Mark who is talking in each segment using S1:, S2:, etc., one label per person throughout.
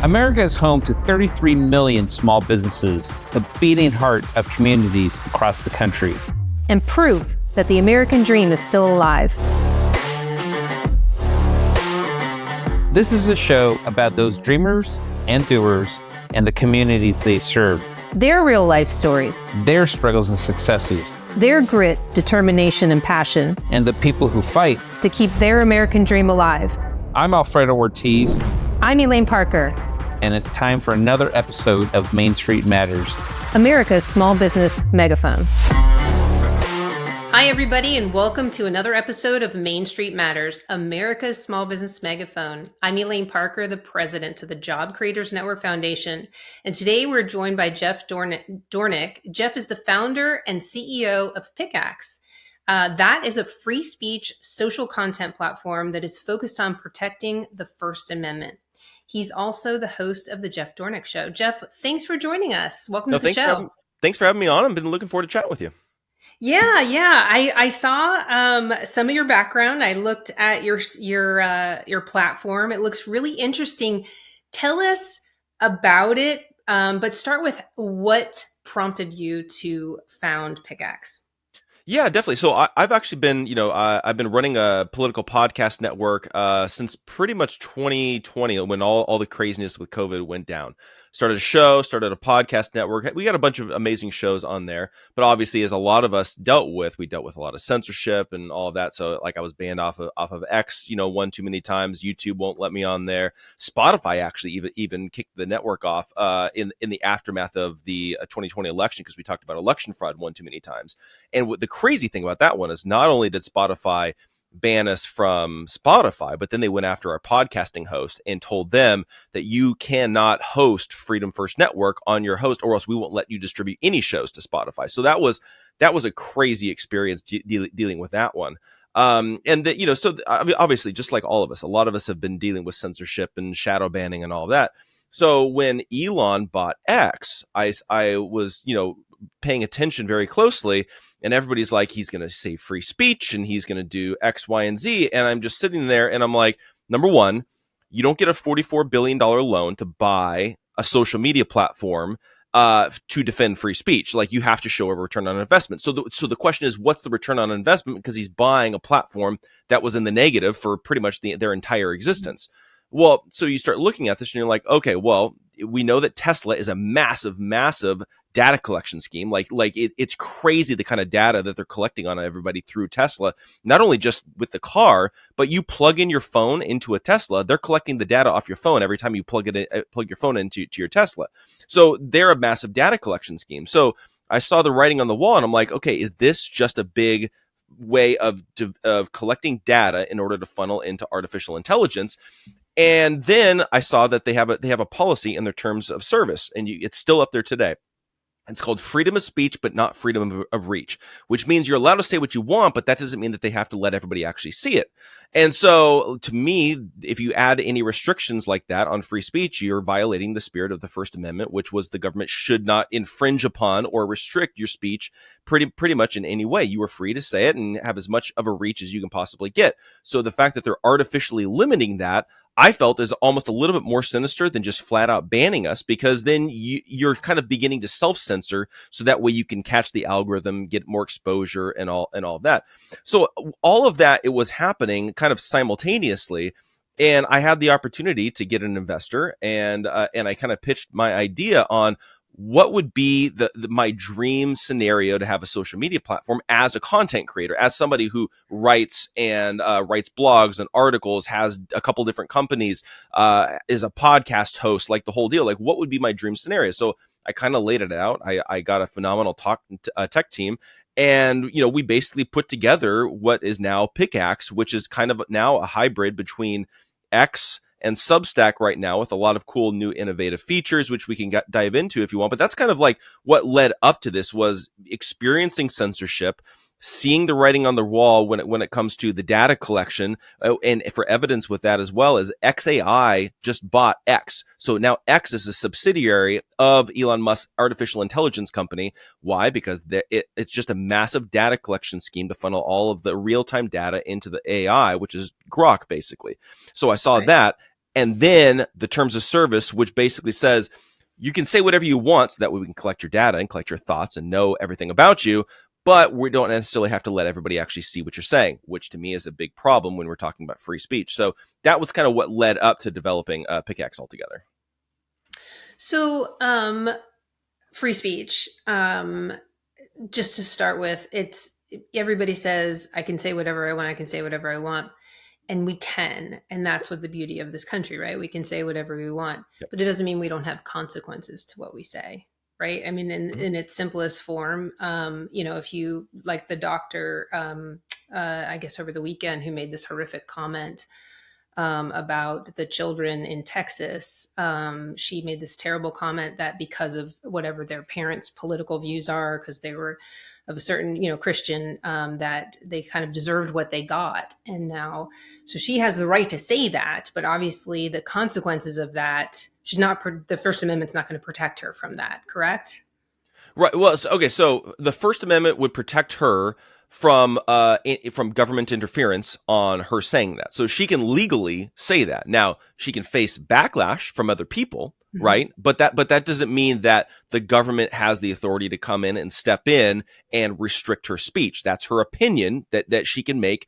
S1: America is home to 33 million small businesses, the beating heart of communities across the country.
S2: And proof that the American dream is still alive.
S1: This is a show about those dreamers and doers and the communities they serve.
S2: Their real life stories.
S1: Their struggles and successes.
S2: Their grit, determination, and passion.
S1: And the people who fight
S2: to keep their American dream alive.
S1: I'm Alfredo Ortiz.
S2: I'm Elaine Parker.
S1: And it's time for another episode of Main Street Matters,
S2: America's small business megaphone. Hi, everybody, and welcome to another episode of Main Street Matters, America's small business megaphone. I'm Elaine Parker, the president of the Job Creators Network Foundation. And today we're joined by Jeff Dornik. Jeff is the founder and CEO of Pickaxe. That is a free speech social content platform that is focused on protecting the First Amendment. He's also the host of the Jeff Dornik Show. Jeff, thanks for joining us. Welcome to the show.
S3: Thanks for having me on. I've been looking forward to chatting with you.
S2: Yeah. I saw some of your background. I looked at your platform. It looks really interesting. Tell us about it, but start with what prompted you to found Pickaxe.
S3: Yeah, definitely. So I've actually been, I've been running a political podcast network since pretty much 2020 when all the craziness with COVID went down. Started a show, started a podcast network. We got a bunch of amazing shows on there. But obviously, as a lot of us we dealt with a lot of censorship and all of that. So like I was banned off of X, one too many times. YouTube won't let me on there. Spotify actually even kicked the network off in the aftermath of the 2020 election because we talked about election fraud one too many times. And the crazy thing about that one is not only did Spotify ban us from Spotify, but then they went after our podcasting host and told them that you cannot host Freedom First Network on your host, or else we won't let you distribute any shows to Spotify. So that was a crazy experience dealing with that one. And that, so obviously, just like all of us, a lot of us have been dealing with censorship and shadow banning and all of that. So when Elon bought X, I was, paying attention very closly, and everybody's like, he's going to save free speech and he's going to do X, Y, and Z. And I'm just sitting there and I'm like, number one, you don't get a $44 billion loan to buy a social media platform to defend free speech. Like, you have to show a return on investment. So the question is, what's the return on investment? Because he's buying a platform that was in the negative for pretty much their entire existence. Well, so you start looking at this and you're like, okay, well, we know that Tesla is a massive, massive data collection scheme. It's crazy the kind of data that they're collecting on everybody through Tesla, not only just with the car, but you plug in your phone into a Tesla, they're collecting the data off your phone every time you plug your phone into your Tesla. So they're a massive data collection scheme. So I saw the writing on the wall and I'm like, okay, is this just a big way of collecting data in order to funnel into artificial intelligence? And then I saw that they have a policy in their terms of service, and it's still up there today. It's called freedom of speech, but not freedom of reach, which means you're allowed to say what you want, but that doesn't mean that they have to let everybody actually see it. And so to me, if you add any restrictions like that on free speech, you're violating the spirit of the First Amendment, which was the government should not infringe upon or restrict your speech pretty much in any way. You are free to say it and have as much of a reach as you can possibly get. So the fact that they're artificially limiting that, I felt, is almost a little bit more sinister than just flat out banning us, because then you're kind of beginning to self-censor so that way you can catch the algorithm, get more exposure and all of that. So all of that, it was happening kind of simultaneously. And I had the opportunity to get an investor, and I kind of pitched my idea on what would be my dream scenario to have a social media platform as a content creator, as somebody who writes blogs and articles, has a couple different companies, is a podcast host, like the whole deal. Like, what would be my dream scenario? So I kind of laid it out. I got a phenomenal tech team. And, we basically put together what is now Pickaxe, which is kind of now a hybrid between X and Substack right now, with a lot of cool new innovative features, which we can dive into if you want. But that's kind of like what led up to this, was experiencing censorship, seeing the writing on the wall when it comes to the data collection, and for evidence with that as well, as XAI just bought X. So now X is a subsidiary of Elon Musk's artificial intelligence company. Why? Because it's just a massive data collection scheme to funnel all of the real-time data into the AI, which is Grok, basically. So I saw that. and then the terms of service, which basically says you can say whatever you want, so that way we can collect your data and collect your thoughts and know everything about you. But we don't necessarily have to let everybody actually see what you're saying, which to me is a big problem when we're talking about free speech. So that was kind of what led up to developing Pickaxe altogether.
S2: So, free speech. Just to start with, it's everybody says I can say whatever I want. I can say whatever I want, and we can, and that's what the beauty of this country, right? We can say whatever we want,
S3: Yep.
S2: but it doesn't mean we don't have consequences to what we say, right? I mean, in its simplest form, if you like the doctor, I guess over the weekend, who made this horrific comment about the children in Texas. She made this terrible comment that because of whatever their parents' political views are, because they were of a certain, Christian, that they kind of deserved what they got. And now, so she has the right to say that, but obviously the consequences of that, the First Amendment's not going to protect her from that, correct?
S3: Right. Well, so the First Amendment would protect her from government interference on her saying that. So she can legally say that. Now, she can face backlash from other people, right? But that doesn't mean that the government has the authority to come in and step in and restrict her speech. That's her opinion that she can make.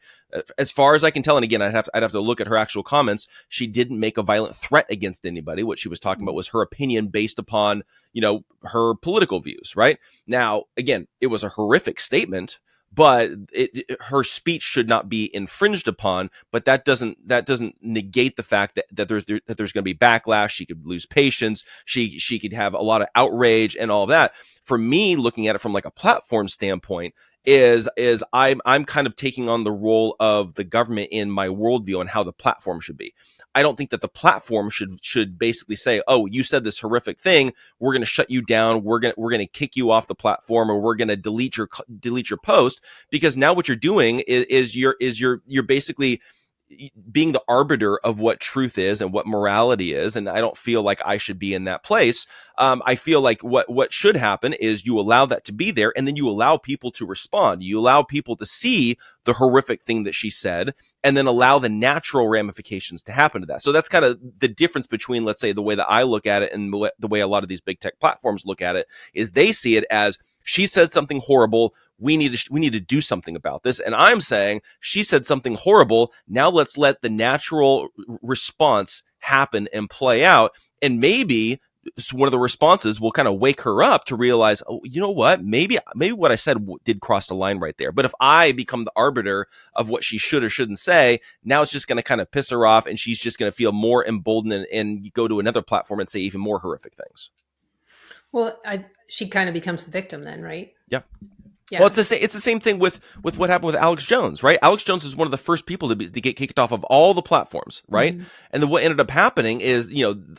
S3: As far as I can tell, and again, I'd have to look at her actual comments. She didn't make a violent threat against anybody. What she was talking about was her opinion based upon, her political views, right? Now, again, it was a horrific statement, but her speech should not be infringed upon. But that doesn't negate the fact that there's going to be backlash. She could lose patience. She could have a lot of outrage and all of that. For me, looking at it from like a platform standpoint, is I'm kind of taking on the role of the government in my worldview on how the platform should be. I don't think that the platform should basically say, "Oh, you said this horrific thing. We're going to shut you down. We're going to kick you off the platform, or we're going to delete your post," because now what you're doing is you're basically being the arbiter of what truth is and what morality is. And I don't feel like I should be in that place. I feel like what should happen is you allow that to be there, and then you allow people to respond. You allow people to see the horrific thing that she said, and then allow the natural ramifications to happen to that. So that's kind of the difference between, let's say, the way that I look at it and the way a lot of these big tech platforms look at it, is they see it as, she said something horrible. We need to do something about this. And I'm saying, she said something horrible. Now let's let the natural response happen and play out. And maybe one of the responses will kind of wake her up to realize, oh, you know what? Maybe what I said did cross the line right there. But if I become the arbiter of what she should or shouldn't say, now it's just going to kind of piss her off, and she's just going to feel more emboldened and go to another platform and say even more horrific things.
S2: Well, she kind of becomes the victim then, right?
S3: Yeah.
S2: Yeah.
S3: Well, it's the same thing with what happened with Alex Jones, right? Alex Jones was one of the first people to get kicked off of all the platforms, right? Mm-hmm. And then what ended up happening is,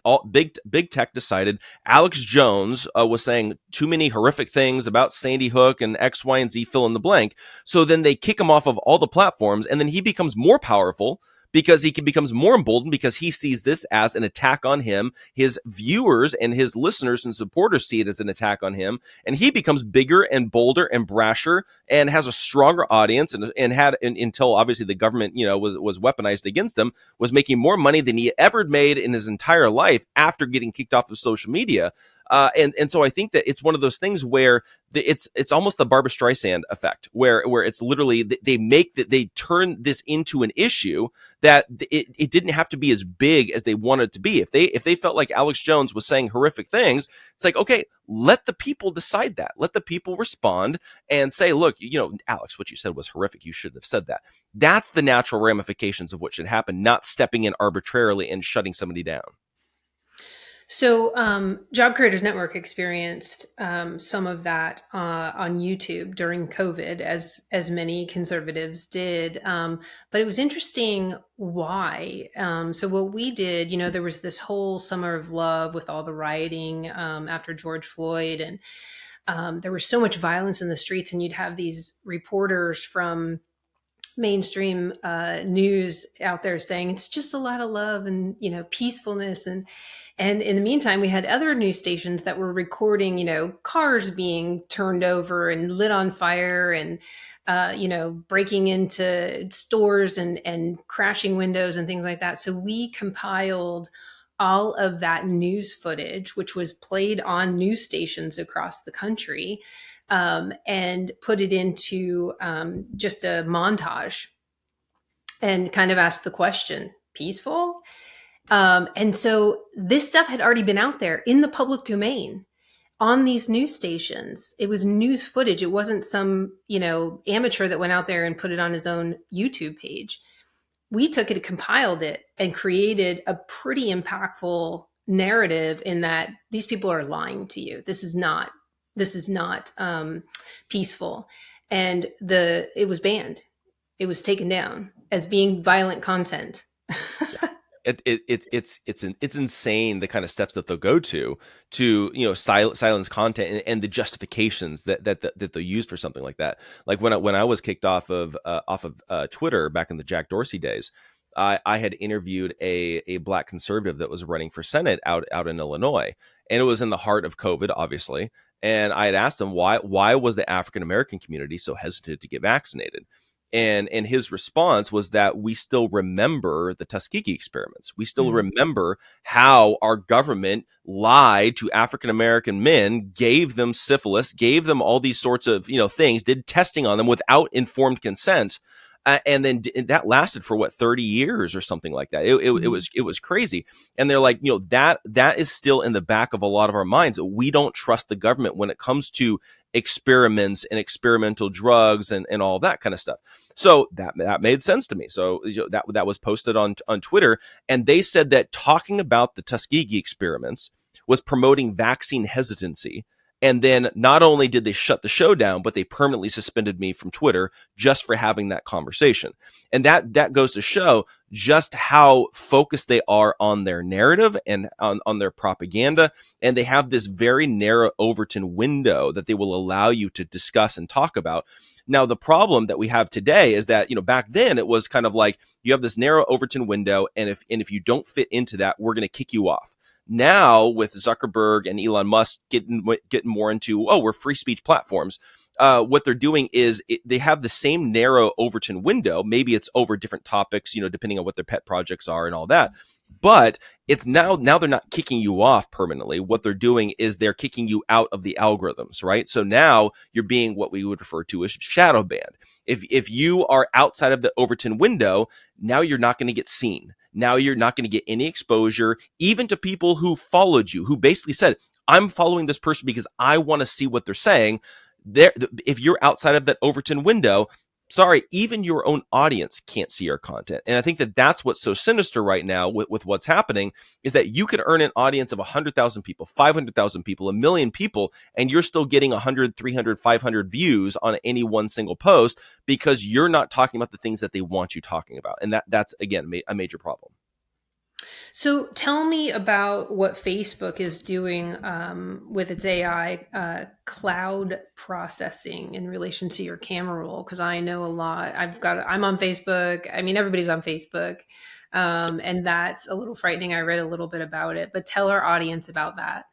S3: all big tech decided Alex Jones was saying too many horrific things about Sandy Hook and X, Y, and Z, fill in the blank. So then they kick him off of all the platforms, and then he becomes more powerful, because he becomes more emboldened, because he sees this as an attack on him. His viewers and his listeners and supporters see it as an attack on him, and he becomes bigger and bolder and brasher and has a stronger audience, and had until obviously the government, was weaponized against him, was making more money than he ever made in his entire life after getting kicked off of social media. And so I think that it's one of those things where it's almost the Barbra Streisand effect, where it's literally they turn this into an issue that it didn't have to be as big as they wanted it to be. If they felt like Alex Jones was saying horrific things, it's like, okay, let the people decide that. Let the people respond and say, look, Alex, what you said was horrific. You shouldn't have said that. That's the natural ramifications of what should happen, not stepping in arbitrarily and shutting somebody down.
S2: So Job Creators Network experienced some of that on YouTube during COVID, as many conservatives did. But it was interesting why. So what we did, there was this whole summer of love with all the rioting after George Floyd, and there was so much violence in the streets, and you'd have these reporters from mainstream news out there saying it's just a lot of love and peacefulness, and in the meantime we had other news stations that were recording cars being turned over and lit on fire, and breaking into stores and crashing windows and things like that. So we compiled all of that news footage, which was played on news stations across the country, and put it into just a montage, and kind of asked the question, peaceful? And so this stuff had already been out there in the public domain on these news stations. It was news footage. It wasn't some, amateur that went out there and put it on his own YouTube page. We took it, compiled it, and created a pretty impactful narrative in that these people are lying to you. This is not peaceful. And it was banned. It was taken down as being violent content.
S3: It's insane the kind of steps that they'll go to silence content, and the justifications that they'll use for something like that. Like when I was kicked off of Twitter back in the Jack Dorsey days, I had interviewed a Black conservative that was running for Senate out in Illinois, and it was in the heart of COVID, obviously. And I had asked him why was the African American community so hesitant to get vaccinated. And his response was that we still remember the Tuskegee experiments. We still remember how our government lied to African American men, gave them syphilis, gave them all these sorts of things, did testing on them without informed consent. And then that lasted for 30 years or something like that. It was crazy. And they're like, that is still in the back of a lot of our minds. We don't trust the government when it comes to experiments and experimental drugs and all that kind of stuff. So that made sense to me. So that was posted on Twitter, and they said that talking about the Tuskegee experiments was promoting vaccine hesitancy. And then not only did they shut the show down, but they permanently suspended me from Twitter just for having that conversation. And that goes to show just how focused they are on their narrative and on their propaganda. And they have this very narrow Overton window that they will allow you to discuss and talk about. Now, the problem that we have today is that, back then it was kind of like you have this narrow Overton window, and if you don't fit into that, we're going to kick you off. Now, with Zuckerberg and Elon Musk getting more into, we're free speech platforms, what they're doing is they have the same narrow Overton window. Maybe it's over different topics, depending on what their pet projects are and all that. But it's now they're not kicking you off permanently. What they're doing is they're kicking you out of the algorithms, right? So now you're being what we would refer to as shadow banned. If you are outside of the Overton window, now you're not going to get seen. Now you're not going to get any exposure, even to people who followed you, who basically said, I'm following this person because I want to see what they're saying. If you're outside of that Overton window, sorry, even your own audience can't see your content. And I think that's what's so sinister right now with what's happening, is that you could earn an audience of 100,000 people, 500,000 people, 1 million people, and you're still getting 100, 300, 500 views on any one single post because you're not talking about the things that they want you talking about. And that's, again, a major problem.
S2: So tell me about what Facebook is doing with its AI cloud processing in relation to your camera roll, because I know a lot. I'm on Facebook. I mean, everybody's on Facebook, and that's a little frightening. I read a little bit about it, but tell our audience about that.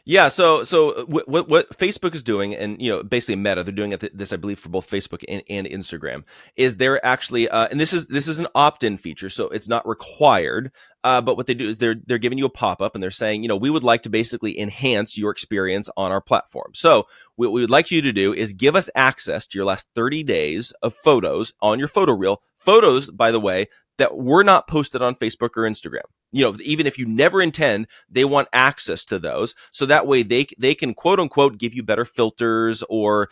S3: Yeah, so what Facebook is doing, and basically Meta, they're doing this, I believe, for both Facebook and Instagram, is they're actually and this is an opt-in feature, so it's not required. But what they do is they're giving you a pop-up, and they're saying, we would like to basically enhance your experience on our platform. So what we would like you to do is give us access to your last 30 days of photos on your photo reel. Photos, by the way, that were not posted on Facebook or Instagram. Even if you never intend, they want access to those. So that way they can, quote unquote, give you better filters or,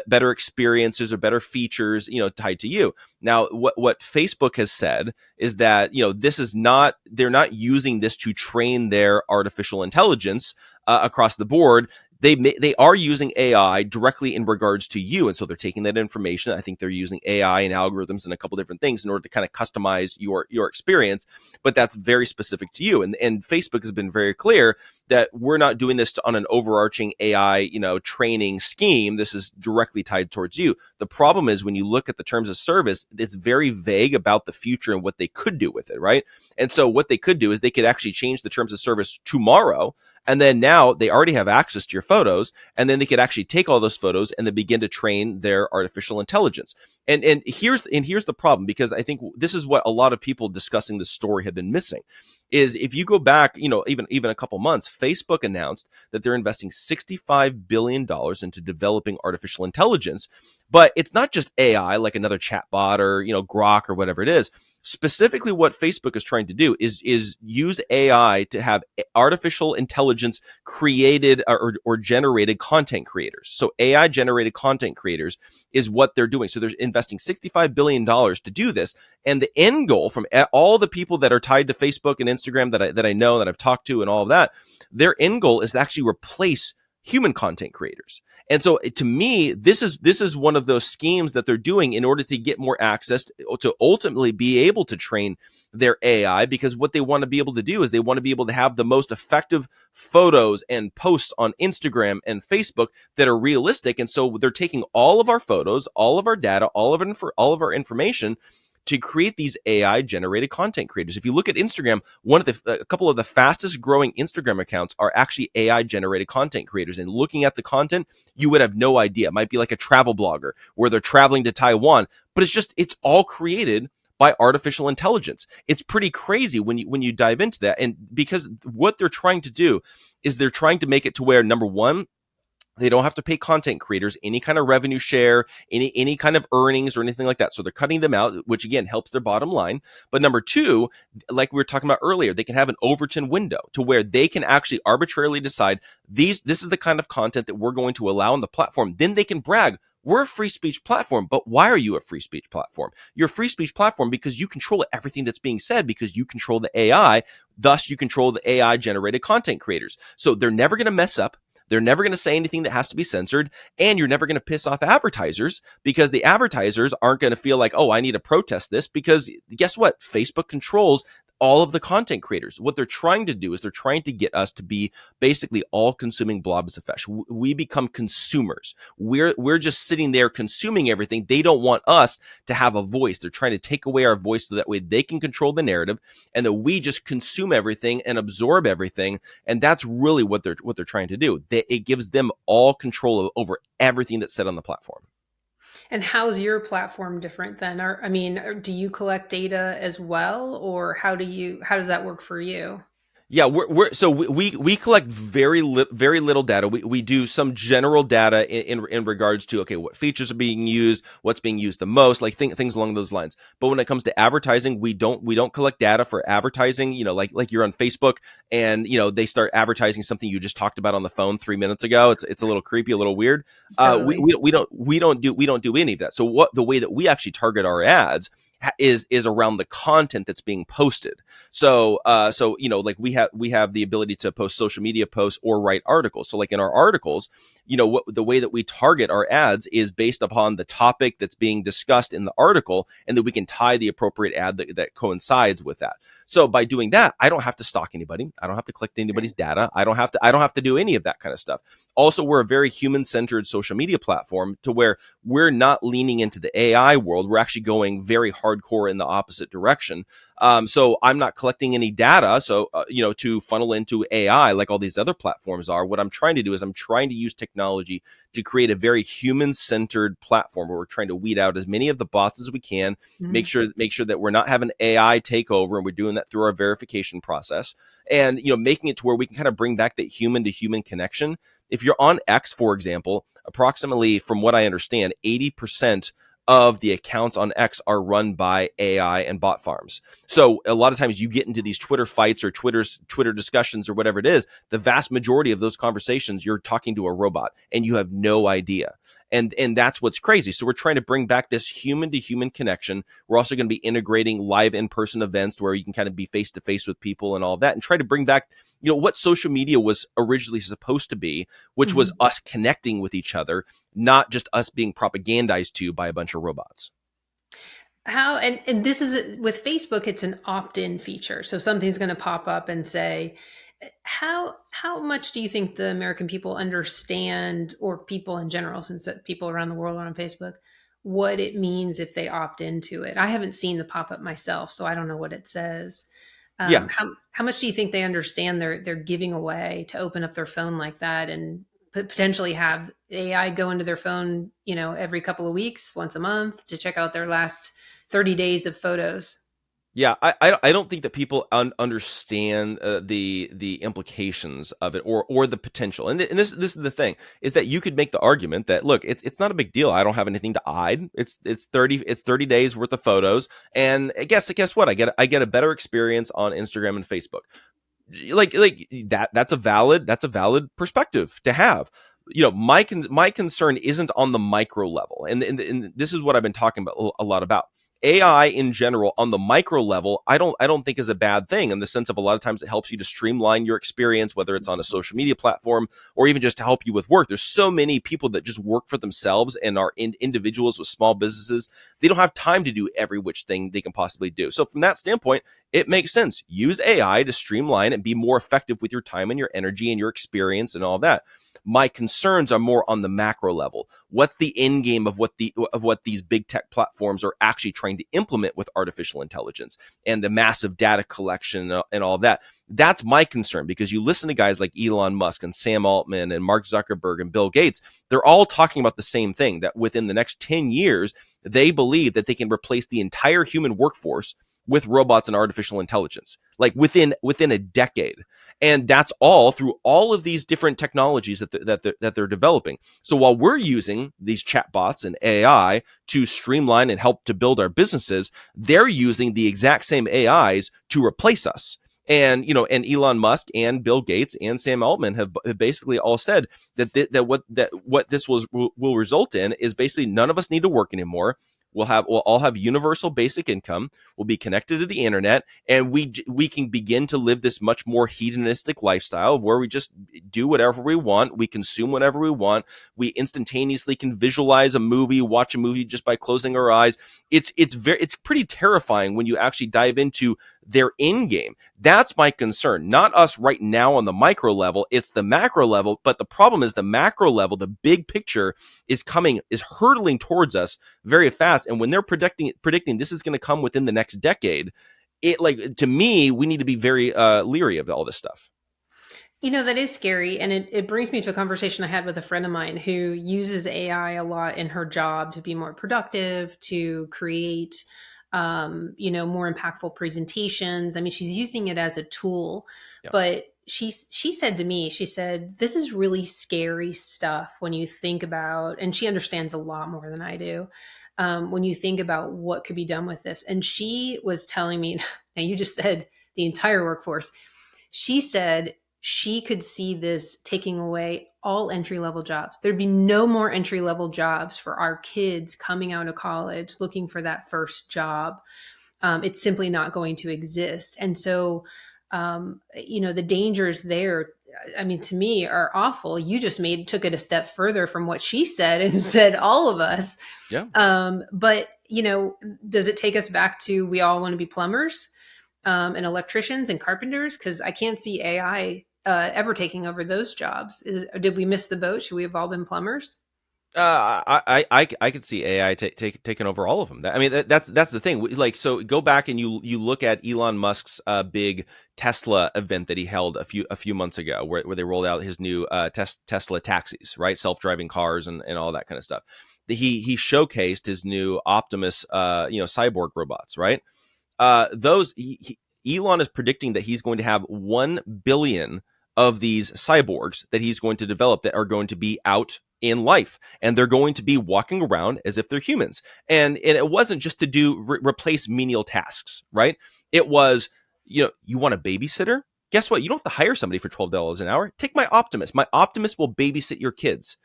S3: better experiences or better features, tied to you. Now, what Facebook has said is that, this is not, they're not using this to train their artificial intelligence across the board. they are using AI directly in regards to you, and so they're taking that information. I think they're using AI and algorithms and a couple different things in order to kind of customize your experience, but that's very specific to you. And Facebook has been very clear that we're not doing this on an overarching AI, training scheme. This is directly tied towards you. The problem is when you look at the terms of service, it's very vague about the future and what they could do with it, right? And so what they could do is they could actually change the terms of service tomorrow. And then now they already have access to your photos, and then they could actually take all those photos and then begin to train their artificial intelligence. And here's the problem, because I think this is what a lot of people discussing this story have been missing. Is if you go back, even a couple months, Facebook announced that they're investing $65 billion into developing artificial intelligence. But it's not just AI, like another chatbot or, Grok or whatever it is. Specifically, what Facebook is trying to do is use AI to have artificial intelligence created or generated content creators. So AI generated content creators is what they're doing. So they're investing $65 billion to do this. And the end goal from all the people that are tied to Facebook and Instagram that I know, that I've talked to and all of that, their end goal is to actually replace human content creators. And so to me, this is one of those schemes that they're doing in order to get more access to ultimately be able to train their AI, because what they want to be able to do is they want to be able to have the most effective photos and posts on Instagram and Facebook that are realistic. And so they're taking all of our photos, all of our data, all of our information to create these AI generated content creators. If you look at Instagram, a couple of the fastest growing Instagram accounts are actually AI generated content creators. And looking at the content, you would have no idea. It might be like a travel blogger where they're traveling to Taiwan, but it's all created by artificial intelligence. It's pretty crazy when you dive into that. And because what they're trying to do is they're trying to make it to where, number one, they don't have to pay content creators any kind of revenue share, any kind of earnings or anything like that. So they're cutting them out, which again helps their bottom line. But number two, like we were talking about earlier, they can have an Overton window to where they can actually arbitrarily decide this is the kind of content that we're going to allow on the platform. Then they can brag, we're a free speech platform. But why are you a free speech platform? You're a free speech platform because you control everything that's being said, because you control the AI. Thus, you control the AI generated content creators. So they're never going to mess up. They're never going to say anything that has to be censored, and you're never going to piss off advertisers, because the advertisers aren't going to feel like, oh, I need to protest this, because guess what? Facebook controls all of the content creators. What they're trying to do is they're trying to get us to be basically all consuming blobs of flesh. We become consumers. We're just sitting there consuming everything. They don't want us to have a voice. They're trying to take away our voice so that way they can control the narrative, and that we just consume everything and absorb everything. And that's really what they're trying to do. It gives them all control over everything that's said on the platform.
S2: And how's your platform different then? Do you collect data as well, or how does that work for you?
S3: Yeah, we collect very little data. We do some general data in regards to, okay, what features are being used, what's being used the most, like things along those lines. But when it comes to advertising, we don't collect data for advertising. Like you're on Facebook and they start advertising something you just talked about on the phone 3 minutes ago. It's a little creepy, a little weird.
S2: Totally.
S3: We don't do any of that. So the way that we actually target our ads is around the content that's being posted. So like we have the ability to post social media posts or write articles. So like in our articles, the way that we target our ads is based upon the topic that's being discussed in the article, and that we can tie the appropriate ad that coincides with that. So by doing that, I don't have to stalk anybody. I don't have to collect anybody's data. I don't have to do any of that kind of stuff. Also, we're a very human-centered social media platform to where we're not leaning into the AI world. We're actually going very hardcore in the opposite direction. So I'm not collecting any data. So, to funnel into AI like all these other platforms are. What I'm trying to do is I'm trying to use technology to create a very human-centered platform where we're trying to weed out as many of the bots as we can, make sure that we're not having AI take over, and we're doing that through our verification process, and making it to where we can kind of bring back that human to human connection. If you're on X, for example, approximately, from what I understand, 80% of the accounts on X are run by AI and bot farms. So a lot of times you get into these Twitter fights or Twitter discussions or whatever it is, the vast majority of those conversations, you're talking to a robot and you have no idea. And that's what's crazy. So we're trying to bring back this human to human connection. We're also going to be integrating live in-person events where you can kind of be face to face with people and all of that, and try to bring back, what social media was originally supposed to be, which was us connecting with each other, not just us being propagandized to by a bunch of robots.
S2: How and this is with Facebook, it's an opt-in feature. So something's going to pop up and say, how much do you think the American people understand, or people in general, since people around the world are on Facebook, what it means if they opt into it? I haven't seen the pop-up myself, so I don't know what it says.
S3: Yeah.
S2: How much do you think they understand they're giving away to open up their phone like that, and potentially have AI go into their phone, every couple of weeks, once a month, to check out their last 30 days of photos?
S3: Yeah, I don't think that people understand the implications of it, or the potential. And this is the thing, is that you could make the argument that, look, it's not a big deal. I don't have anything to hide. It's 30 days worth of photos, and guess what? I get a better experience on Instagram and Facebook. Like that's a valid perspective to have. My concern isn't on the micro level, and this is what I've been talking about a lot about. AI in general on the micro level, I don't think is a bad thing, in the sense of, a lot of times it helps you to streamline your experience, whether it's on a social media platform or even just to help you with work. There's so many people that just work for themselves and are individuals with small businesses. They don't have time to do every which thing they can possibly do. So from that standpoint, it makes sense. Use AI to streamline and be more effective with your time and your energy and your experience and all that. My concerns are more on the macro level. What's the end game of what these big tech platforms are actually trying to implement with artificial intelligence and the massive data collection and all of that? That's my concern, because you listen to guys like Elon Musk and Sam Altman and Mark Zuckerberg and Bill Gates. They're all talking about the same thing, that within the next 10 years, they believe that they can replace the entire human workforce with robots and artificial intelligence, like within a decade. And that's all through all of these different technologies that they're developing. So while we're using these chatbots and AI to streamline and help to build our businesses, they're using the exact same AIs to replace us. And and Elon Musk and Bill Gates and Sam Altman have basically all said that what this will result in is basically none of us need to work anymore. We'll all have universal basic income. We'll be connected to the internet, and we can begin to live this much more hedonistic lifestyle, of where we just do whatever we want. We consume whatever we want. We instantaneously can visualize a movie, watch a movie just by closing our eyes. It's pretty terrifying when you actually dive into their end game. That's my concern. Not us right now on the micro level. It's the macro level. But the problem is, the macro level, the big picture is hurtling towards us very fast. And when they're predicting this is going to come within the next decade, to me, we need to be very leery of all this stuff.
S2: That is scary. And it brings me to a conversation I had with a friend of mine who uses AI a lot in her job to be more productive, to create, more impactful presentations. I mean, she's using it as a tool,
S3: Yeah.
S2: but she said to me, she said, this is really scary stuff when you think about, and she understands a lot more than I do, when you think about what could be done with this. And she was telling me, now you just said the entire workforce. She said she could see this taking away all entry-level jobs. There'd be no more entry-level jobs for our kids coming out of college looking for that first job. It's simply not going to exist. And so, the dangers there, I mean, to me, are awful. You just took it a step further from what she said and said all of us.
S3: Yeah.
S2: But, does it take us back to, we all want to be plumbers and electricians and carpenters? Because I can't see AI ever taking over those jobs. Did we miss the boat? Should we have all been plumbers?
S3: I could see AI taking over all of them. I mean, that's the thing. Like, so go back and you look at Elon Musk's big Tesla event that he held a few months ago, where they rolled out his new Tesla taxis, right? Self-driving cars and all that kind of stuff. He showcased his new Optimus, cyborg robots, right? Elon is predicting that he's going to have 1 billion of these cyborgs that he's going to develop that are going to be out in life, and they're going to be walking around as if they're humans. And it wasn't just to replace menial tasks, right? It was, you want a babysitter? Guess what? You don't have to hire somebody for $12 an hour. Take my Optimus. My Optimus will babysit your kids.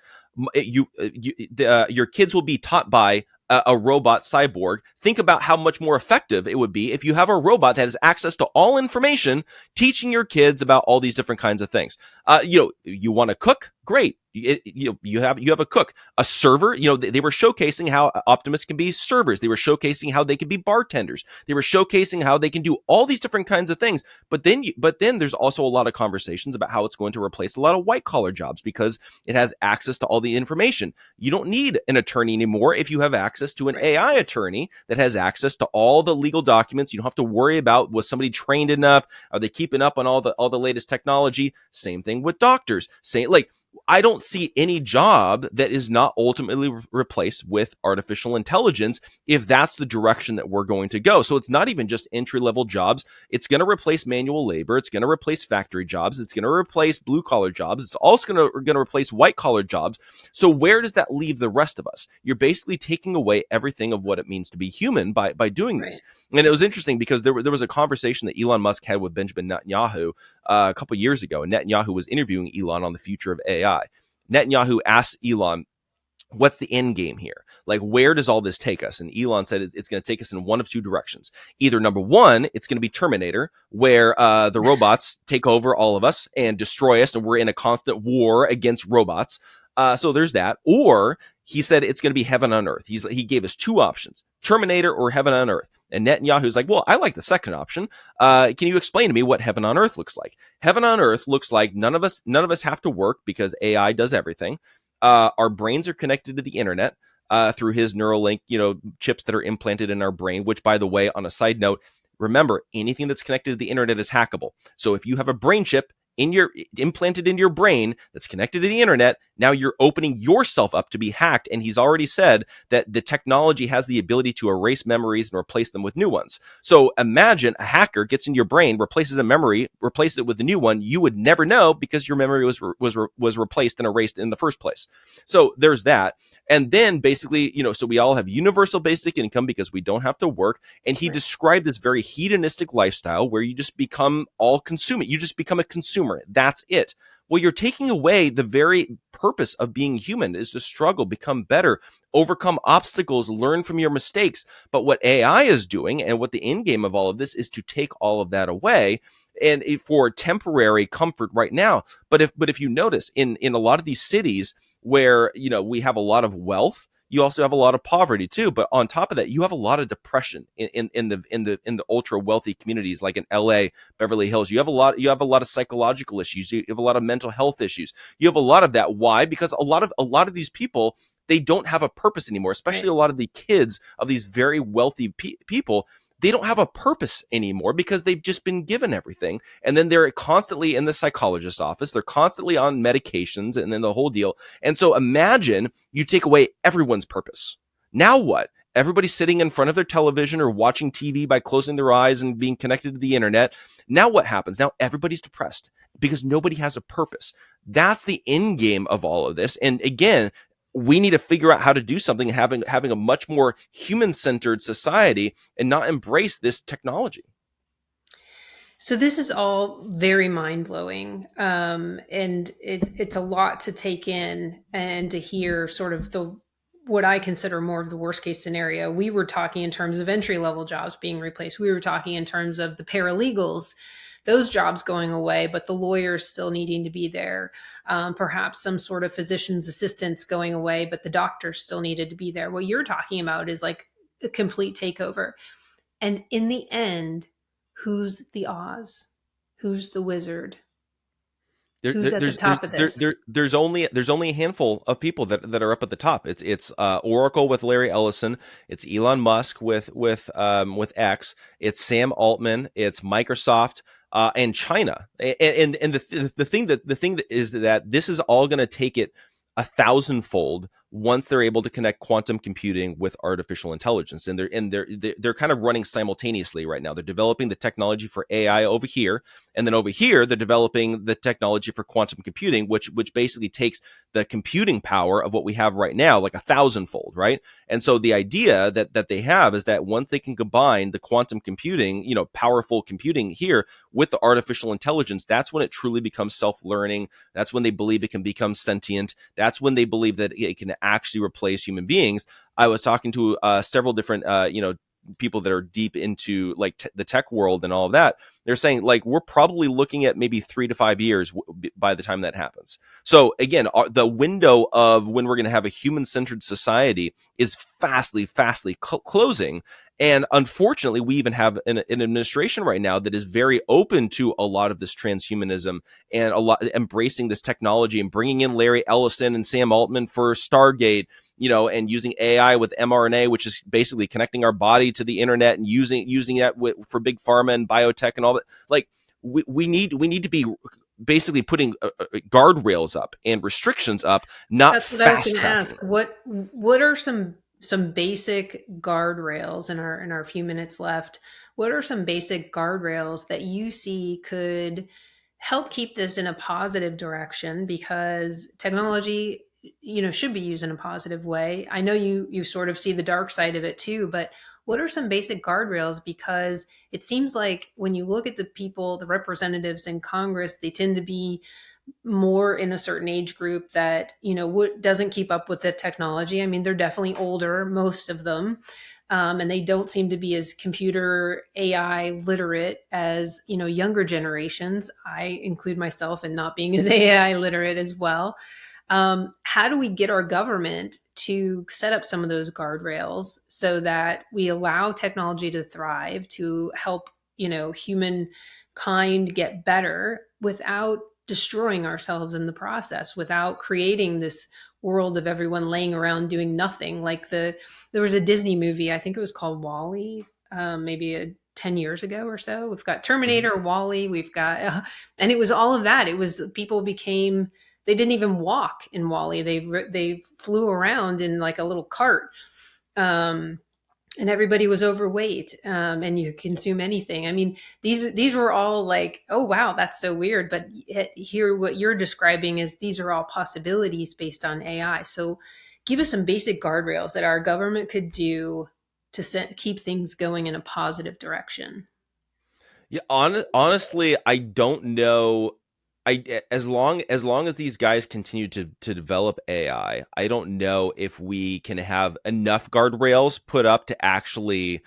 S3: Your kids will be taught by a robot cyborg. Think about how much more effective it would be if you have a robot that has access to all information, teaching your kids about all these different kinds of things. You want to cook? Great. You have a cook, a server. They were showcasing how Optimus can be servers. They were showcasing how they can be bartenders. They were showcasing how they can do all these different kinds of things. But then there's also a lot of conversations about how it's going to replace a lot of white collar jobs because it has access to all the information. You don't need an attorney anymore if you have access to an AI attorney that has access to all the legal documents. You don't have to worry about, was somebody trained enough? Are they keeping up on all the latest technology? Same thing with doctors. I don't see any job that is not ultimately replaced with artificial intelligence if that's the direction that we're going to go. So it's not even just entry-level jobs. It's going to replace manual labor. It's going to replace factory jobs. It's going to replace blue-collar jobs. It's also going to replace white-collar jobs. So where does that leave the rest of us? You're basically taking away everything of what it means to be human by doing this. And it was interesting because there was a conversation that Elon Musk had with Benjamin Netanyahu a couple years ago, and Netanyahu was interviewing Elon on the future of AI. Netanyahu asked Elon, what's the end game here? Like, where does all this take us? And Elon said it's going to take us in one of two directions. Either number one, it's going to be Terminator, where the robots take over all of us and destroy us, and we're in a constant war against robots. So there's that. Or he said it's going to be heaven on earth. He gave us two options, Terminator or heaven on earth. And Netanyahu's like, well, I like the second option. Can you explain to me what heaven on earth looks like? Heaven on earth looks like none of us have to work because AI does everything. Our brains are connected to the internet through his Neuralink, chips that are implanted in our brain, which, by the way, on a side note, remember, anything that's connected to the internet is hackable. So if you have a brain chip implanted in your brain that's connected to the internet, now you're opening yourself up to be hacked. And he's already said that the technology has the ability to erase memories and replace them with new ones. So imagine a hacker gets in your brain, replaces a memory, replaces it with a new one. You would never know because your memory was replaced and erased in the first place. So there's that. And then basically, so we all have universal basic income because we don't have to work. And he described this very hedonistic lifestyle where you just become all consuming. You just become a consumer. That's it. Well, you're taking away the very purpose of being human, is to struggle, become better, overcome obstacles, learn from your mistakes. But what AI is doing, and what the end game of all of this is, to take all of that away, and for temporary comfort right now. But if you notice in a lot of these cities where we have a lot of wealth, you also have a lot of poverty too. But on top of that, you have a lot of depression in the ultra wealthy communities like in LA, Beverly Hills. You have a lot of psychological issues. You have a lot of mental health issues. You have a lot of that. Why? Because a lot of these people, they don't have a purpose anymore, especially a lot of the kids of these very wealthy people. They don't have a purpose anymore because they've just been given everything. And then they're constantly in the psychologist's office. They're constantly on medications and then the whole deal. And so imagine you take away everyone's purpose. Now what? Everybody's sitting in front of their television or watching TV by closing their eyes and being connected to the internet. Now what happens? Now everybody's depressed because nobody has a purpose. That's the end game of all of this. And again, we need to figure out how to do something, having a much more human-centered society and not embrace this technology.
S2: So this is all very mind-blowing, and it's a lot to take in and to hear sort of what I consider more of the worst-case scenario. We were talking in terms of entry-level jobs being replaced. We were talking in terms of the paralegals, those jobs going away, but the lawyers still needing to be there. Perhaps some sort of physician's assistants going away, but the doctors still needed to be there. What you're talking about is like a complete takeover. And in the end, who's the Oz? Who's the wizard? Who's at the top of this?
S3: There's only a handful of people that are up at the top. It's Oracle with Larry Ellison. It's Elon Musk with X. It's Sam Altman. It's Microsoft. And China, and the thing that is that this is all going to take it 1,000-fold once they're able to connect quantum computing with artificial intelligence. And they're kind of running simultaneously right now. They're developing the technology for AI over here, and then over here they're developing the technology for quantum computing, which basically takes the computing power of what we have right now like 1,000-fold, right? And so the idea that they have is that once they can combine the quantum computing, powerful computing here with the artificial intelligence, that's when it truly becomes self-learning. That's when they believe it can become sentient. That's when they believe that it can actually replace human beings. I was talking to several different, people that are deep into like the tech world and all of that. They're saying like we're probably looking at maybe 3 to 5 years by the time that happens. So again, the window of when we're going to have a human-centered society is fastly closing. And unfortunately, we even have an administration right now that is very open to a lot of this transhumanism and a lot embracing this technology and bringing in Larry Ellison and Sam Altman for Stargate, and using AI with mRNA, which is basically connecting our body to the internet and using that for big pharma and biotech and all that. Like we need to be basically putting guardrails up and restrictions up, not
S2: That's what I was
S3: fast
S2: going to ask. What are some basic guardrails in our few minutes left? What are some basic guardrails that you see could help keep this in a positive direction? Because technology, should be used in a positive way. I know you sort of see the dark side of it too, but what are some basic guardrails? Because it seems like when you look at the people, the representatives in Congress, they tend to be more in a certain age group that, doesn't keep up with the technology. I mean, they're definitely older, most of them. And they don't seem to be as computer AI literate as, younger generations. I include myself in not being as AI literate as well. How do we get our government to set up some of those guardrails so that we allow technology to thrive, to help, humankind get better without destroying ourselves in the process, without creating this world of everyone laying around doing nothing? Like there was a Disney movie, I think it was called WALL-E, maybe 10 years ago or so. We've got Terminator, WALL-E, we've got, and it was all of that. It was they didn't even walk in WALL-E. They flew around in like a little cart. And everybody was overweight, and you consume anything. I mean, these were all like, oh, wow, that's so weird. But here, what you're describing is these are all possibilities based on AI. So give us some basic guardrails that our government could do to keep things going in a positive direction.
S3: Yeah, honestly, I don't know. As long as these guys continue to develop AI, I don't know if we can have enough guardrails put up to actually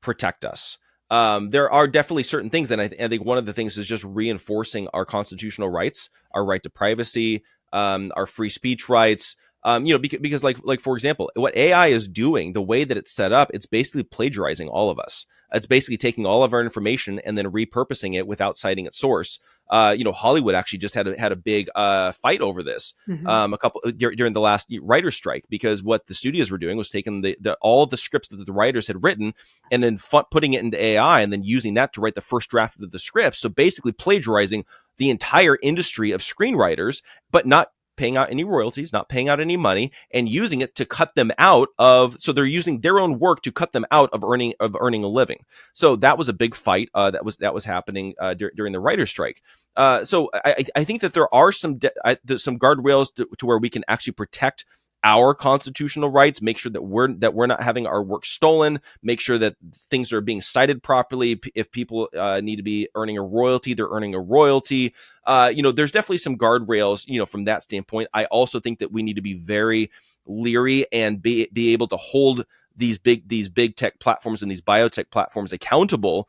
S3: protect us. There are definitely certain things, and I think one of the things is just reinforcing our constitutional rights, our right to privacy, our free speech rights. Because like for example, what AI is doing, the way that it's set up, it's basically plagiarizing all of us. It's basically taking all of our information and then repurposing it without citing its source. Hollywood actually just had a big fight over this during the last writer's strike, because what the studios were doing was taking all the scripts that the writers had written and then putting it into AI and then using that to write the first draft of the script. So basically plagiarizing the entire industry of screenwriters, but not paying out any royalties, not paying out any money, and using it to cut them out of. So they're using their own work to cut them out of earning a living. So that was a big fight that was happening during the writer's strike. So I think that there are some guardrails to where we can actually protect our constitutional rights, make sure that we're not having our work stolen, make sure that things are being cited properly. If people need to be earning a royalty, they're earning a royalty. There's definitely some guardrails, from that standpoint. I also think that we need to be very leery and be able to hold these big tech platforms and these biotech platforms accountable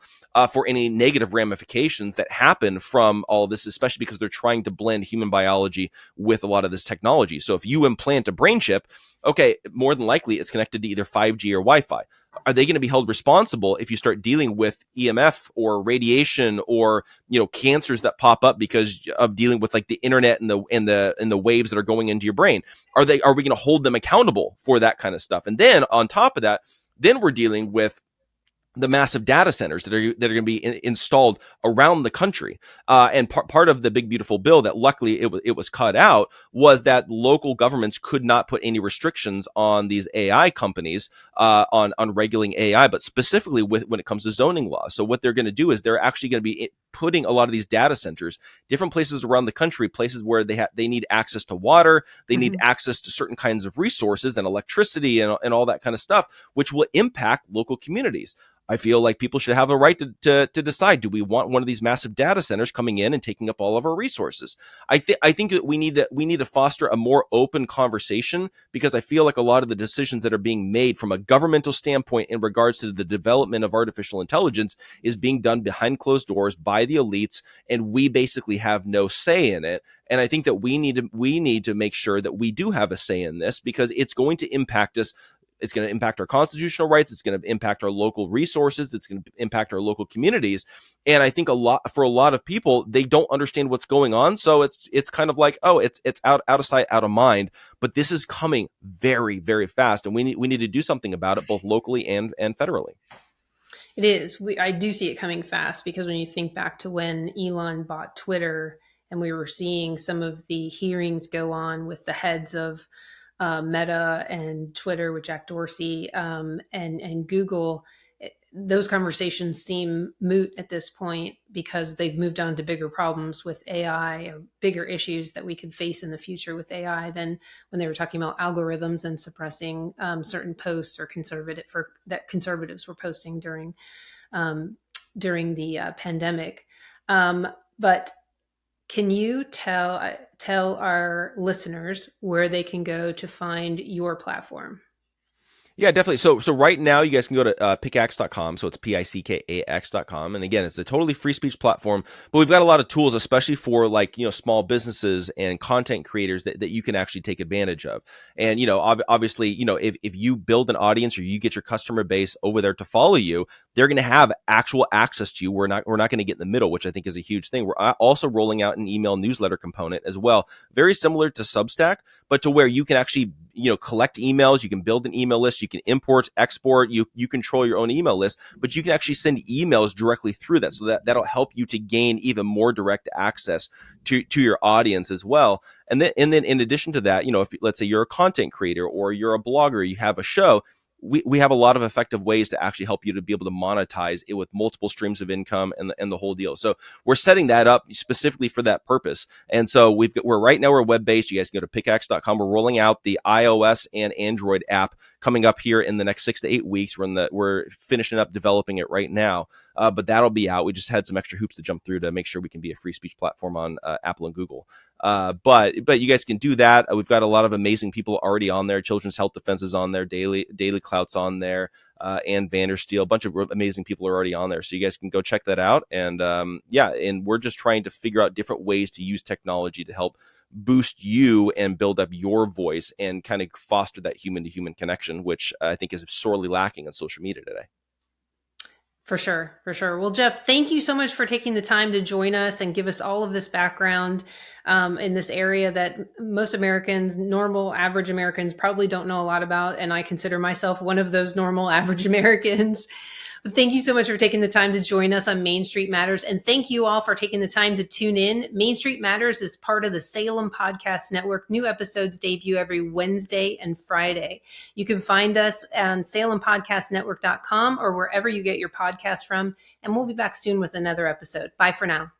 S3: for any negative ramifications that happen from all this, especially because they're trying to blend human biology with a lot of this technology. So if you implant a brain chip, okay, more than likely it's connected to either 5G or Wi-Fi. Are they going to be held responsible if you start dealing with EMF or radiation or cancers that pop up because of dealing with like the internet and the waves that are going into your brain? Are we going to hold them accountable for that kind of stuff? And then on top of that, then we're dealing with the massive data centers that are going to be installed around the country. And part of the big beautiful bill that luckily it was cut out was that local governments could not put any restrictions on these AI companies on regulating AI, but specifically when it comes to zoning laws. So what they're going to do is they're actually going to be putting a lot of these data centers different places around the country, places where they need access to water, they need access to certain kinds of resources and electricity and all that kind of stuff, which will impact local communities. I feel like people should have a right to decide, do we want one of these massive data centers coming in and taking up all of our resources? I think that we need to foster a more open conversation, because I feel like a lot of the decisions that are being made from a governmental standpoint in regards to the development of artificial intelligence is being done behind closed doors by the elites, and we basically have no say in it. And I think that we need to make sure that we do have a say in this, because it's going to impact us. It's going to impact our constitutional rights. It's going to impact our local resources. It's going to impact our local communities. And I think for a lot of people, they don't understand what's going on. So it's kind of like, oh, it's out of sight, out of mind. But this is coming very, very fast, and we need to do something about it, both locally and federally.
S2: It is. I do see it coming fast, because when you think back to when Elon bought Twitter, and we were seeing some of the hearings go on with the heads of Meta and Twitter with Jack Dorsey, and Google, those conversations seem moot at this point, because they've moved on to bigger problems with AI, or bigger issues that we could face in the future with AI than when they were talking about algorithms and suppressing certain posts or that conservatives were posting during the pandemic. But can you tell our listeners where they can go to find your platform?
S3: Yeah, definitely. So right now you guys can go to pickaxe.com. So it's pickax.com. And again, it's a totally free speech platform, but we've got a lot of tools, especially for small businesses and content creators that you can actually take advantage of. And, obviously, if you build an audience or you get your customer base over there to follow you, they're going to have actual access to you. We're not going to get in the middle, which I think is a huge thing. We're also rolling out an email newsletter component as well, very similar to Substack, but to where you can actually collect emails. You can build an email list. You can import, export. You control your own email list, but you can actually send emails directly through that. So that'll help you to gain even more direct access to your audience as well. And then in addition to that, if let's say you're a content creator or you're a blogger, you have a show, we have a lot of effective ways to actually help you to be able to monetize it with multiple streams of income and the whole deal. So we're setting that up specifically for that purpose. And so we're web-based. You guys can go to pickaxe.com. We're rolling out the iOS and Android app coming up here in the next 6 to 8 weeks. We're finishing up developing it right now, but that'll be out. We just had some extra hoops to jump through to make sure we can be a free speech platform on Apple and Google. But you guys can do that. We've got a lot of amazing people already on there. Children's Health Defense is on there. Daily Clout's on there. And Vandersteel, a bunch of amazing people are already on there. So you guys can go check that out. And and we're just trying to figure out different ways to use technology to help boost you and build up your voice and kind of foster that human to human connection, which I think is sorely lacking on social media today.
S2: For sure. Well, Jeff, thank you so much for taking the time to join us and give us all of this background in this area that most Americans, normal, average Americans, probably don't know a lot about. And I consider myself one of those normal, average Americans. Thank you so much for taking the time to join us on Main Street Matters. And thank you all for taking the time to tune in. Main Street Matters is part of the Salem Podcast Network. New episodes debut every Wednesday and Friday. You can find us on salempodcastnetwork.com or wherever you get your podcast from. And we'll be back soon with another episode. Bye for now.